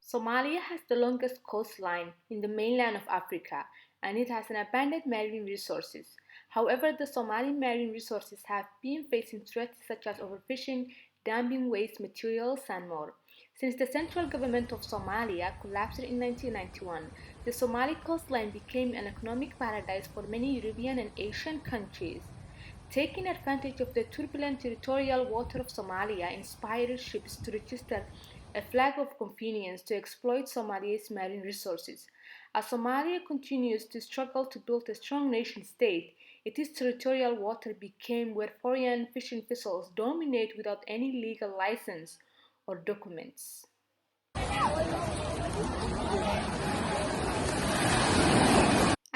Somalia has the longest coastline in the mainland of Africa and it has an abundant marine resources. However, the Somali marine resources have been facing threats such as overfishing, dumping waste materials, and more. Since the central government of Somalia collapsed in 1991, the Somali coastline became an economic paradise for many European and Asian countries. Taking advantage of the turbulent territorial water of Somalia inspired ships to register a flag of convenience to exploit Somalia's marine resources. As Somalia continues to struggle to build a strong nation state, its territorial water became where foreign fishing vessels dominate without any legal license or documents.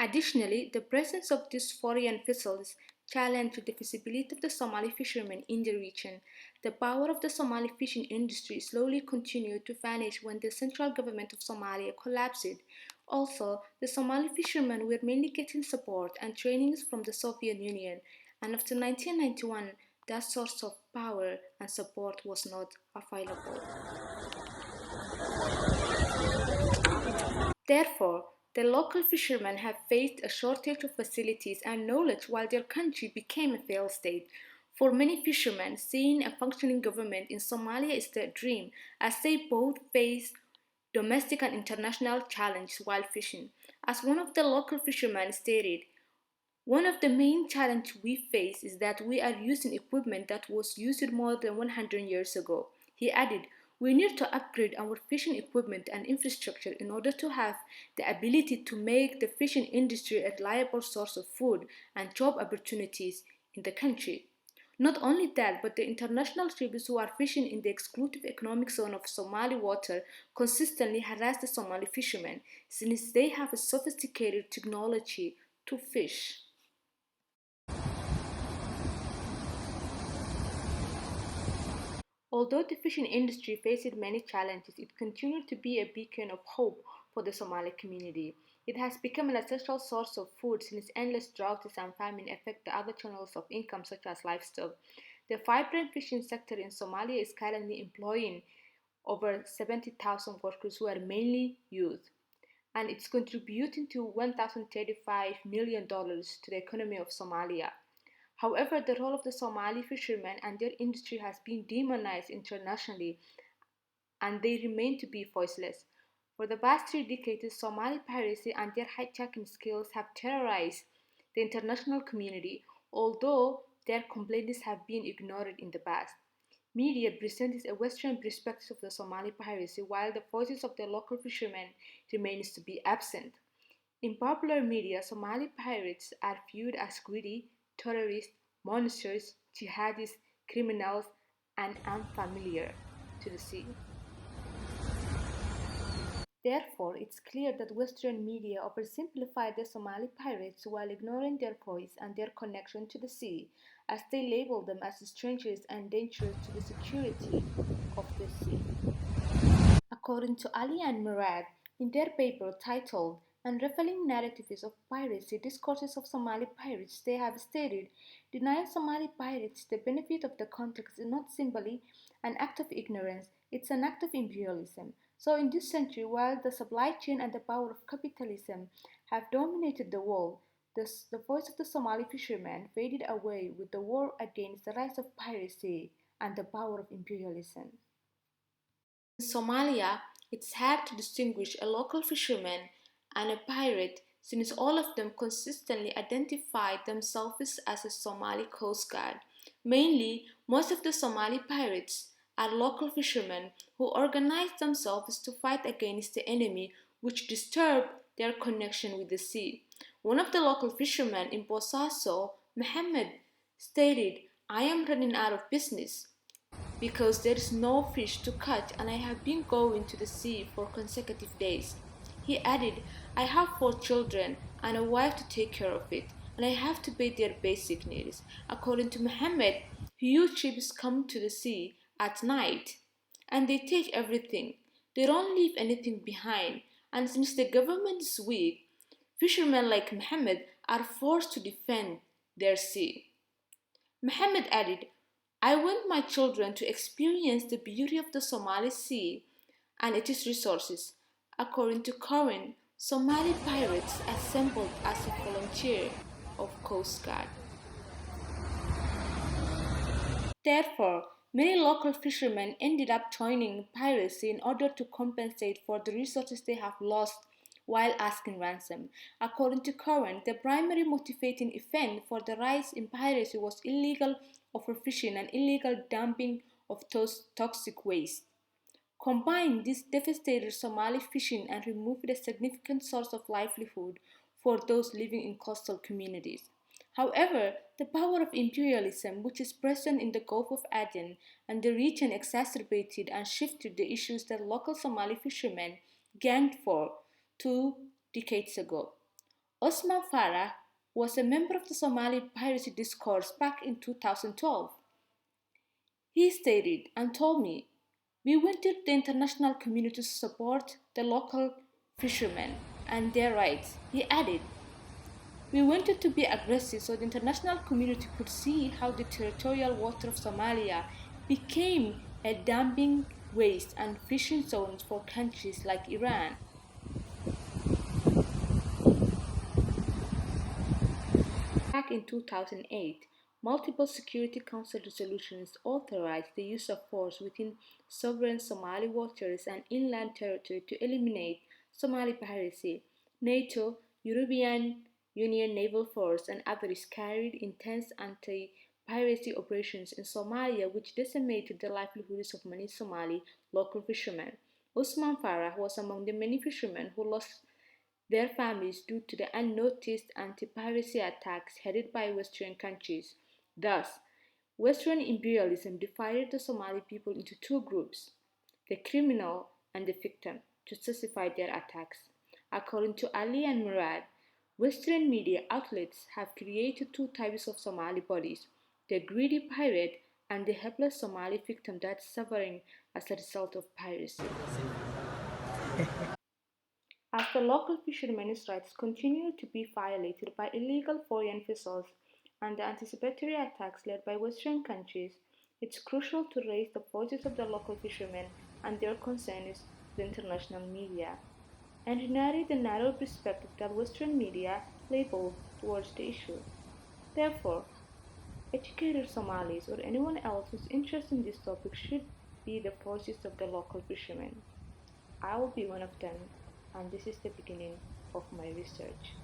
Additionally, the presence of these foreign vessels challenged the feasibility of the Somali fishermen in the region. The power of the Somali fishing industry slowly continued to vanish when the central government of Somalia collapsed. Also, the Somali fishermen were mainly getting support and trainings from the Soviet Union, and after 1991, that source of power and support was not available. Therefore, the local fishermen have faced a shortage of facilities and knowledge while their country became a failed state. For many fishermen, seeing a functioning government in Somalia is their dream, as they both face domestic and international challenges while fishing. As one of the local fishermen stated, one of the main challenges we face is that we are using equipment that was used more than 100 years ago. He added, we need to upgrade our fishing equipment and infrastructure in order to have the ability to make the fishing industry a reliable source of food and job opportunities in the country. Not only that, but the international ships who are fishing in the exclusive economic zone of Somali water consistently harass the Somali fishermen since they have a sophisticated technology to fish. Although the fishing industry faced many challenges, it continued to be a beacon of hope for the Somali community. It has become an essential source of food since endless droughts and famine affect the other channels of income such as livestock. The vibrant fishing sector in Somalia is currently employing over 70,000 workers who are mainly youth, and it's contributing to $1,035 million to the economy of Somalia. However, the role of the Somali fishermen and their industry has been demonized internationally and they remain to be voiceless. For the past 3 decades, Somali piracy and their hijacking skills have terrorized the international community, although their complaints have been ignored in the past. Media presents a Western perspective of the Somali piracy, while the voices of the local fishermen remains to be absent. In popular media, Somali pirates are viewed as greedy, terrorists, monsters, jihadis, criminals, and unfamiliar to the sea. Therefore, it's clear that Western media oversimplify the Somali pirates while ignoring their voice and their connection to the sea, as they label them as strangers and dangerous to the security of the sea. According to Ali and Murad, in their paper titled Unraveling Narratives of Piracy Discourses of Somali Pirates, they have stated denying Somali pirates the benefit of the context is not simply an act of ignorance, it's an act of imperialism. So, in this century, while the supply chain and the power of capitalism have dominated the world, the voice of the Somali fishermen faded away with the war against the rise of piracy and the power of imperialism. In Somalia, it's hard to distinguish a local fisherman and a pirate since all of them consistently identify themselves as a Somali coast guard. Mainly, most of the Somali pirates are local fishermen who organize themselves to fight against the enemy which disturb their connection with the sea. One of the local fishermen in Bosaso, Mohammed, stated, I am running out of business because there is no fish to catch and I have been going to the sea for consecutive days. He added, I have 4 children and a wife to take care of it, and I have to pay their basic needs. According to Mohammed, huge ships come to the sea at night and they take everything. They don't leave anything behind, and since the government is weak, fishermen like Mohammed are forced to defend their sea. Mohammed added, I want my children to experience the beauty of the Somali Sea and its resources. According to Corin, Somali pirates assembled as a volunteer of Coast Guard. Therefore, many local fishermen ended up joining piracy in order to compensate for the resources they have lost while asking ransom. According to Curran, the primary motivating event for the rise in piracy was illegal overfishing and illegal dumping of toxic waste. Combine this devastated Somali fishing and remove a significant source of livelihood for those living in coastal communities. However, the power of imperialism, which is present in the Gulf of Aden and the region, exacerbated and shifted the issues that local Somali fishermen gained for 2 decades ago. Osman Farah was a member of the Somali piracy discourse back in 2012. He stated and told me, "We wanted the international community to support the local fishermen and their rights." He added, "We wanted to be aggressive so the international community could see how the territorial water of Somalia became a dumping waste and fishing zones for countries like Iran." Back in 2008, multiple Security Council resolutions authorized the use of force within sovereign Somali waters and inland territory to eliminate Somali piracy. NATO, European Union Naval Force, and others carried intense anti piracy operations in Somalia, which decimated the livelihoods of many Somali local fishermen. Usman Farah was among the many fishermen who lost their families due to the unnoticed anti-piracy attacks headed by Western countries. Thus, Western imperialism divided the Somali people into two groups, the criminal and the victim, to justify their attacks. According to Ali and Murad, Western media outlets have created two types of Somali bodies, the greedy pirate and the helpless Somali victim that's suffering as a result of piracy. As the local fishermen's rights continue to be violated by illegal foreign vessels and the anticipatory attacks led by Western countries, it's crucial to raise the voices of the local fishermen and their concerns to the international media, and narrate the narrow perspective that Western media label towards the issue. Therefore, educated Somalis or anyone else who's interested in this topic should be the voices of the local fishermen. I will be one of them, and this is the beginning of my research.